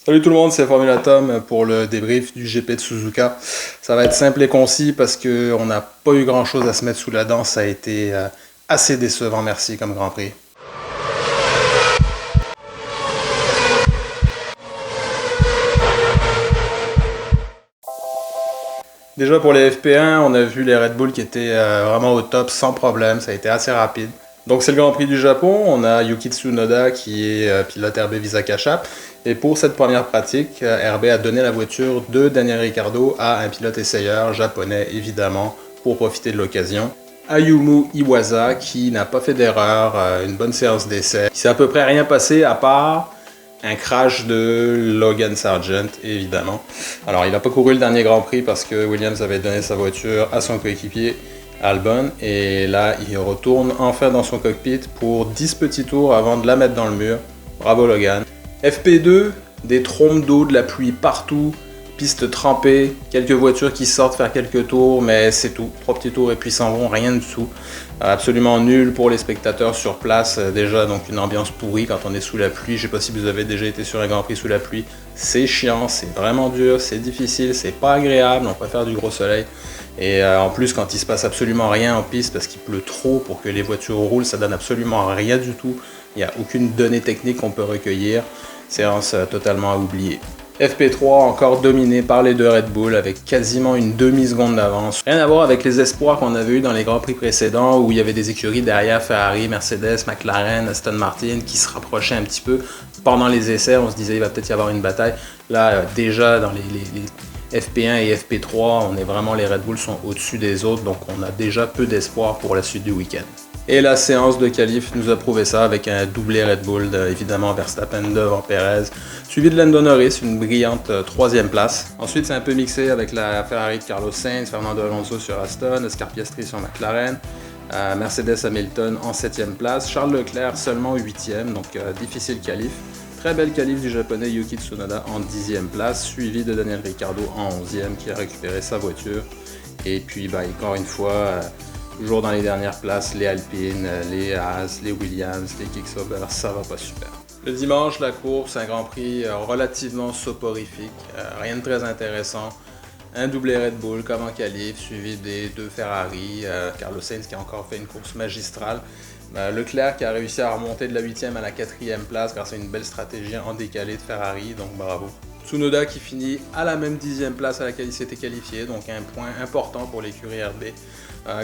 Salut tout le monde, c'est Formula Tom pour le débrief du GP de Suzuka. Ça va être simple et concis parce qu'on n'a pas eu grand chose à se mettre sous la dent. Ça a été assez décevant, merci, comme Grand Prix. Déjà pour les FP1, on a vu les Red Bull qui étaient vraiment au top sans problème. Ça a été assez rapide. Donc c'est le Grand Prix du Japon, on a Yuki Tsunoda qui est pilote RB Visa Cash-App. Et pour cette première pratique, RB a donné la voiture de Daniel Ricciardo à un pilote essayeur japonais évidemment pour profiter de l'occasion. Ayumu Iwasa qui n'a pas fait d'erreur, une bonne séance d'essai. Il s'est à peu près rien passé à part un crash de Logan Sargent évidemment. Alors il n'a pas couru le dernier Grand Prix parce que Williams avait donné sa voiture à son coéquipier Albon, et là il retourne enfin dans son cockpit pour 10 petits tours avant de la mettre dans le mur. Bravo Logan. FP2, des trompes d'eau, de la pluie partout, piste trempée, quelques voitures qui sortent faire quelques tours, mais c'est tout. 3 petits tours et puis s'en vont, rien du tout. Absolument nul pour les spectateurs sur place, déjà donc une ambiance pourrie quand on est sous la pluie. Je sais pas si vous avez déjà été sur un Grand Prix sous la pluie, c'est chiant, c'est vraiment dur, c'est difficile, c'est pas agréable, on préfère du gros soleil. Et en plus quand il se passe absolument rien en piste parce qu'il pleut trop pour que les voitures roulent, ça donne absolument rien du tout. Il n'y a aucune donnée technique qu'on peut recueillir, séance totalement à oublier. FP3 encore dominé par les deux Red Bull avec quasiment une demi-seconde d'avance. Rien à voir avec les espoirs qu'on avait eu dans les Grands Prix précédents où il y avait des écuries derrière Ferrari, Mercedes, McLaren, Aston Martin qui se rapprochaient un petit peu. Pendant les essais, on se disait il va peut-être y avoir une bataille. Là, déjà dans les FP1 et FP3, on est vraiment, les Red Bull sont au-dessus des autres, donc on a déjà peu d'espoir pour la suite du week-end. Et la séance de qualif nous a prouvé ça avec un doublé Red Bull, évidemment Verstappen devant Perez, suivi de Lando Norris, une brillante 3e place. Ensuite c'est un peu mixé avec la Ferrari de Carlos Sainz, Fernando Alonso sur Aston, Oscar Piastri sur McLaren, Mercedes Hamilton en 7e place, Charles Leclerc seulement 8e, donc difficile qualif. Très belle qualif du japonais Yuki Tsunoda en 10e place, suivi de Daniel Ricciardo en 11e qui a récupéré sa voiture. Et puis encore une fois, toujours dans les dernières places, les Alpine, les Haas, les Williams, les Kick-Sauber, ça va pas super. Le dimanche, la course, un Grand Prix relativement soporifique, rien de très intéressant. Un doublé Red Bull comme en qualif, suivi des deux Ferrari, Carlos Sainz qui a encore fait une course magistrale. Leclerc qui a réussi à remonter de la 8e à la 4e place grâce à une belle stratégie en décalé de Ferrari, donc bravo. Tsunoda qui finit à la même 10e place à laquelle il s'était qualifié, donc un point important pour l'écurie RB.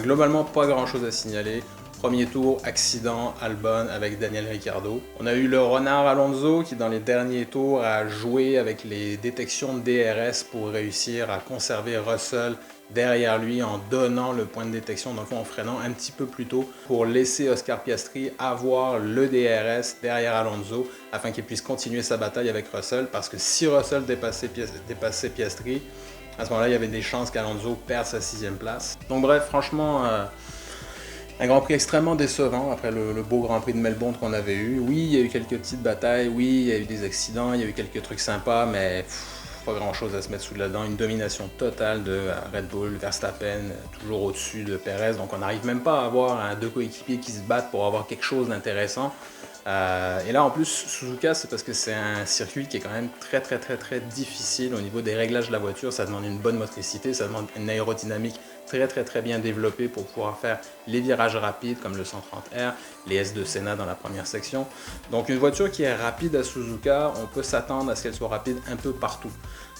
Globalement, pas grand chose à signaler. Premier tour, accident, Albon avec Daniel Ricciardo. On a eu le renard Alonso qui dans les derniers tours a joué avec les détections de DRS pour réussir à conserver Russell derrière lui en donnant le point de détection, dans le fond en freinant un petit peu plus tôt pour laisser Oscar Piastri avoir le DRS derrière Alonso afin qu'il puisse continuer sa bataille avec Russell, parce que si Russell dépassait Piastri, à ce moment-là il y avait des chances qu'Alonso perde sa 6e place. Donc bref, franchement un Grand Prix extrêmement décevant après le beau Grand Prix de Melbourne qu'on avait eu. Oui, il y a eu quelques petites batailles, oui, il y a eu des accidents, il y a eu quelques trucs sympas, mais pas grand chose à se mettre sous la dent. Une domination totale de Red Bull, Verstappen, toujours au-dessus de Perez, donc on n'arrive même pas à avoir deux coéquipiers qui se battent pour avoir quelque chose d'intéressant. Et là en plus Suzuka, c'est parce que c'est un circuit qui est quand même très difficile au niveau des réglages de la voiture. Ça demande une bonne motricité, ça demande une aérodynamique très bien développée pour pouvoir faire les virages rapides comme le 130R, les S de Senna dans la première section. Donc une voiture qui est rapide à Suzuka, on peut s'attendre à ce qu'elle soit rapide un peu partout.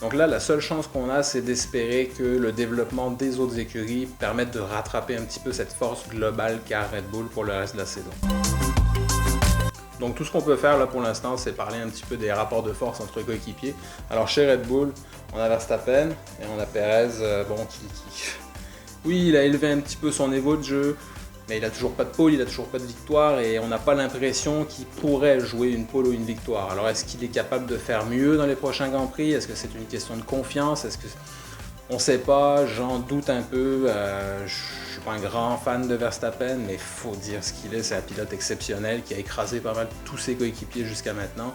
Donc là la seule chance qu'on a, c'est d'espérer que le développement des autres écuries permette de rattraper un petit peu cette force globale qu'a Red Bull pour le reste de la saison. Donc tout ce qu'on peut faire là pour l'instant, c'est parler un petit peu des rapports de force entre coéquipiers. Alors chez Red Bull, on a Verstappen et on a Perez, oui, il a élevé un petit peu son niveau de jeu, mais il n'a toujours pas de pole, il n'a toujours pas de victoire, et on n'a pas l'impression qu'il pourrait jouer une pole ou une victoire. Alors est-ce qu'il est capable de faire mieux dans les prochains Grands Prix? Est-ce que c'est une question de confiance? On ne sait pas, j'en doute un peu. Je ne suis pas un grand fan de Verstappen, mais il faut dire ce qu'il est. C'est un pilote exceptionnel qui a écrasé pas mal tous ses coéquipiers jusqu'à maintenant.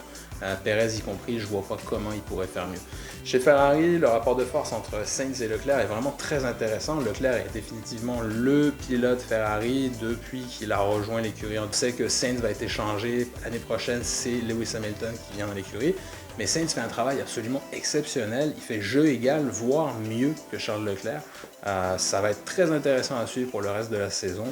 Perez y compris, je ne vois pas comment il pourrait faire mieux. Chez Ferrari, le rapport de force entre Sainz et Leclerc est vraiment très intéressant. Leclerc est définitivement le pilote Ferrari depuis qu'il a rejoint l'écurie. On sait que Sainz va être échangé l'année prochaine, c'est Lewis Hamilton qui vient dans l'écurie. Mais Sainz fait un travail absolument exceptionnel. Il fait jeu égal, voire mieux que Charles Leclerc. Ça va être très intéressant à suivre pour le reste de la saison.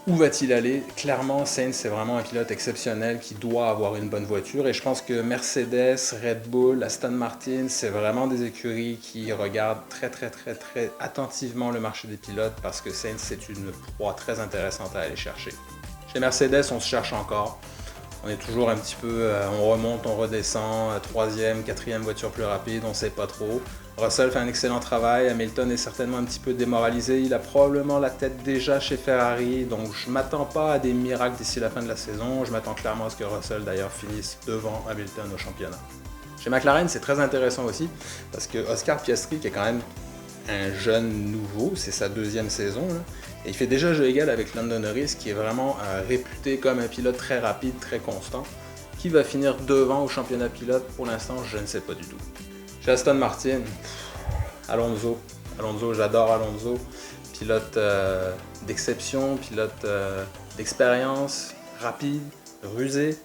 Où va-t-il aller? Clairement, Sainz, c'est vraiment un pilote exceptionnel qui doit avoir une bonne voiture. Et je pense que Mercedes, Red Bull, Aston Martin, c'est vraiment des écuries qui regardent très attentivement le marché des pilotes parce que Sainz, c'est une proie très intéressante à aller chercher. Chez Mercedes, on se cherche encore. On est toujours un petit peu, on remonte, on redescend, troisième, quatrième voiture plus rapide, on ne sait pas trop. Russell fait un excellent travail, Hamilton est certainement un petit peu démoralisé, il a probablement la tête déjà chez Ferrari, donc je ne m'attends pas à des miracles d'ici la fin de la saison, je m'attends clairement à ce que Russell d'ailleurs finisse devant Hamilton au championnat. Chez McLaren, c'est très intéressant aussi, parce que Oscar Piastri, qui est quand même un jeune nouveau, c'est sa deuxième saison, là, et il fait déjà jeu égal avec Lando Norris, qui est vraiment réputé comme un pilote très rapide, très constant. Qui va finir devant au championnat pilote? Pour l'instant, je ne sais pas du tout. Chez Aston Martin, Alonso. Alonso, j'adore Alonso. Pilote d'exception, pilote d'expérience, rapide, rusé,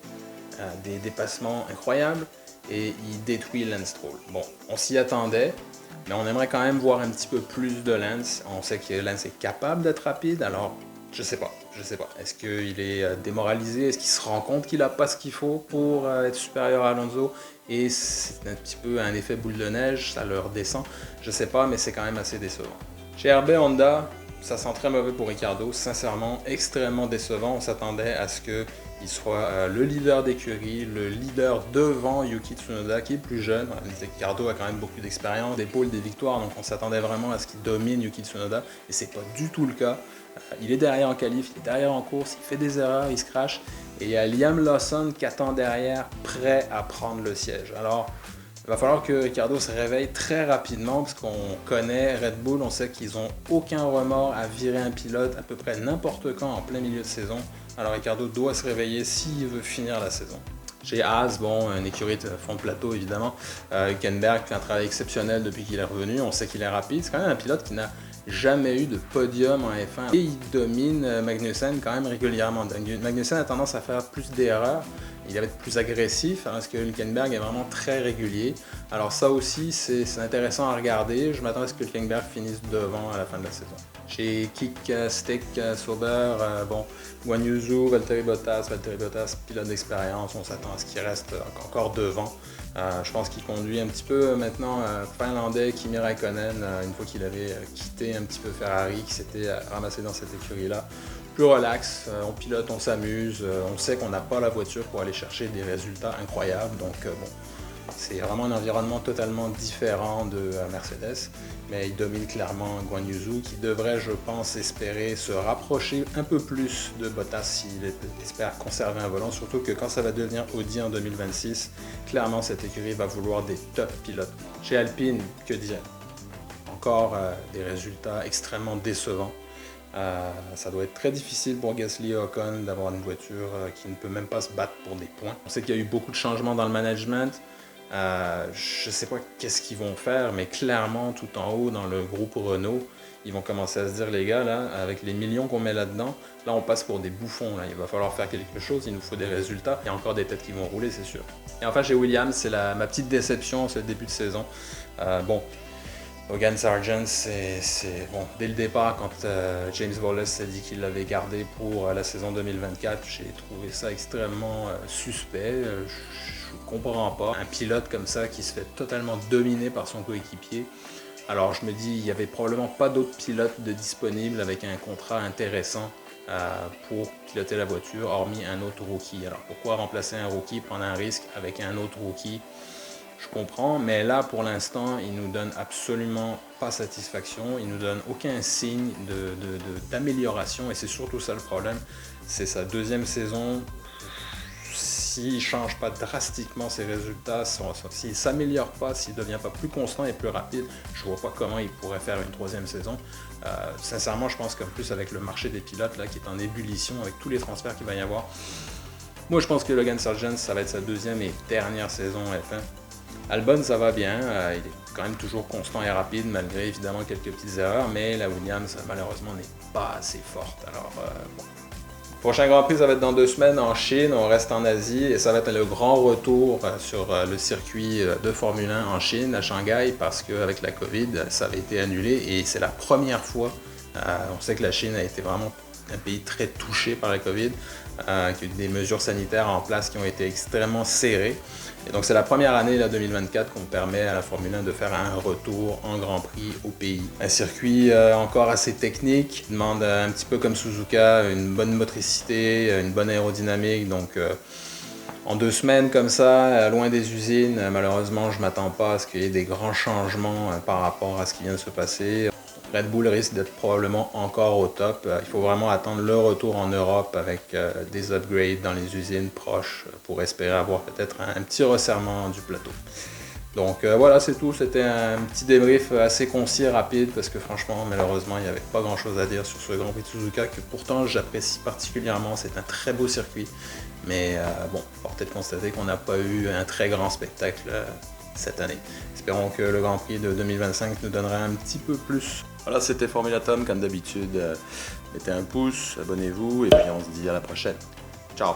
des dépassements incroyables, et il détruit Lance Stroll. Bon, on s'y attendait. Mais on aimerait quand même voir un petit peu plus de Lance. On sait que Lance est capable d'être rapide, alors je sais pas. Est-ce qu'il est démoralisé? Est-ce qu'il se rend compte qu'il n'a pas ce qu'il faut pour être supérieur à Alonso? Et c'est un petit peu un effet boule de neige, ça leur descend. Je sais pas, mais c'est quand même assez décevant. Chez RB Honda, ça sent très mauvais pour Ricciardo. Sincèrement, extrêmement décevant. On s'attendait à ce qu'il soit le leader d'écurie, le leader devant Yuki Tsunoda, qui est plus jeune. Ricciardo a quand même beaucoup d'expérience, des pôles, des victoires, donc on s'attendait vraiment à ce qu'il domine Yuki Tsunoda, et c'est pas du tout le cas. Il est derrière en qualif, il est derrière en course, il fait des erreurs, il se crache, et il y a Liam Lawson qui attend derrière, prêt à prendre le siège. Alors, il va falloir que Ricciardo se réveille très rapidement, parce qu'on connaît Red Bull, on sait qu'ils n'ont aucun remords à virer un pilote à peu près n'importe quand en plein milieu de saison. Alors Ricciardo doit se réveiller s'il veut finir la saison. Chez Haas, bon, une écurie de fond de plateau évidemment. Hülkenberg fait un travail exceptionnel depuis qu'il est revenu, on sait qu'il est rapide. C'est quand même un pilote qui n'a jamais eu de podium en F1 et il domine Magnussen quand même régulièrement. Magnussen a tendance à faire plus d'erreurs, il va être plus agressif parce que Hülkenberg est vraiment très régulier. Alors ça aussi c'est intéressant à regarder, je m'attends à ce que Hülkenberg finisse devant à la fin de la saison. Chez Kick, Stick, Sauber, bon, Guan Yu Zhou, Valtteri Bottas, pilote d'expérience, on s'attend à ce qu'il reste encore devant. Je pense qu'il conduit un petit peu maintenant finlandais Kimi Raikkonen, une fois qu'il avait quitté un petit peu Ferrari, qui s'était ramassé dans cette écurie-là. Plus relax, on pilote, on s'amuse, on sait qu'on n'a pas la voiture pour aller chercher des résultats incroyables, donc bon, c'est vraiment un environnement totalement différent de Mercedes, mais il domine clairement Guan Yu Zhou qui devrait, je pense, espérer se rapprocher un peu plus de Bottas s'il espère conserver un volant, surtout que quand ça va devenir Audi en 2026, clairement cette écurie va vouloir des top pilotes. Chez Alpine, que dire? Encore des résultats extrêmement décevants. Ça doit être très difficile pour Gasly et Ocon d'avoir une voiture qui ne peut même pas se battre pour des points. On sait qu'il y a eu beaucoup de changements dans le management. Je ne sais pas qu'est-ce qu'ils vont faire, mais clairement, tout en haut, dans le groupe Renault, ils vont commencer à se dire, les gars, là, avec les millions qu'on met là-dedans, là, on passe pour des bouffons. Là. Il va falloir faire quelque chose, il nous faut des résultats. Il y a encore des têtes qui vont rouler, c'est sûr. Et enfin, chez Williams, c'est ma petite déception, ce début de saison. Bon, Logan Sargent, c'est bon, dès le départ, quand James Wallace s'est dit qu'il l'avait gardé pour la saison 2024, j'ai trouvé ça extrêmement suspect. Je comprends pas. Un pilote comme ça qui se fait totalement dominer par son coéquipier. Alors je me dis, il n'y avait probablement pas d'autres pilotes de disponibles avec un contrat intéressant pour piloter la voiture, hormis un autre rookie. Alors pourquoi remplacer un rookie, prendre un risque avec un autre rookie? Je comprends, mais là pour l'instant, il nous donne absolument pas satisfaction, il nous donne aucun signe d'amélioration, et c'est surtout ça le problème. C'est sa deuxième saison. S'il ne change pas drastiquement ses résultats, s'il ne s'améliore pas, s'il ne devient pas plus constant et plus rapide, je ne vois pas comment il pourrait faire une troisième saison. Sincèrement, je pense qu'en plus avec le marché des pilotes là, qui est en ébullition, avec tous les transferts qu'il va y avoir, moi je pense que Logan Sargent, ça va être sa deuxième et dernière saison F1. Albon, ça va bien, il est quand même toujours constant et rapide, malgré évidemment quelques petites erreurs, mais la Williams, malheureusement, n'est pas assez forte. Alors, bon, Prochain Grand Prix, ça va être dans 2 semaines en Chine, on reste en Asie et ça va être le grand retour sur le circuit de Formule 1 en Chine, à Shanghai, parce qu'avec la Covid, ça avait été annulé et c'est la première fois. On sait que la Chine a été vraiment un pays très touché par la Covid, qu'il y a eu des mesures sanitaires en place qui ont été extrêmement serrées. Et donc c'est la première année, là, 2024, qu'on permet à la Formule 1 de faire un retour en Grand Prix au pays. Un circuit encore assez technique, qui demande un petit peu comme Suzuka, une bonne motricité, une bonne aérodynamique. Donc en 2 semaines comme ça, loin des usines, malheureusement je ne m'attends pas à ce qu'il y ait des grands changements par rapport à ce qui vient de se passer. Red Bull risque d'être probablement encore au top. Il faut vraiment attendre le retour en Europe avec des upgrades dans les usines proches pour espérer avoir peut-être un petit resserrement du plateau. Donc voilà, c'est tout. C'était un petit débrief assez concis et rapide parce que franchement, malheureusement, il n'y avait pas grand-chose à dire sur ce Grand Prix de Suzuka que pourtant j'apprécie particulièrement. C'est un très beau circuit. Mais bon, force est de constater qu'on n'a pas eu un très grand spectacle cette année. Espérons que le Grand Prix de 2025 nous donnera un petit peu plus. Voilà, c'était Formula Tom, comme d'habitude. Mettez un pouce, abonnez-vous et puis on se dit à la prochaine. Ciao!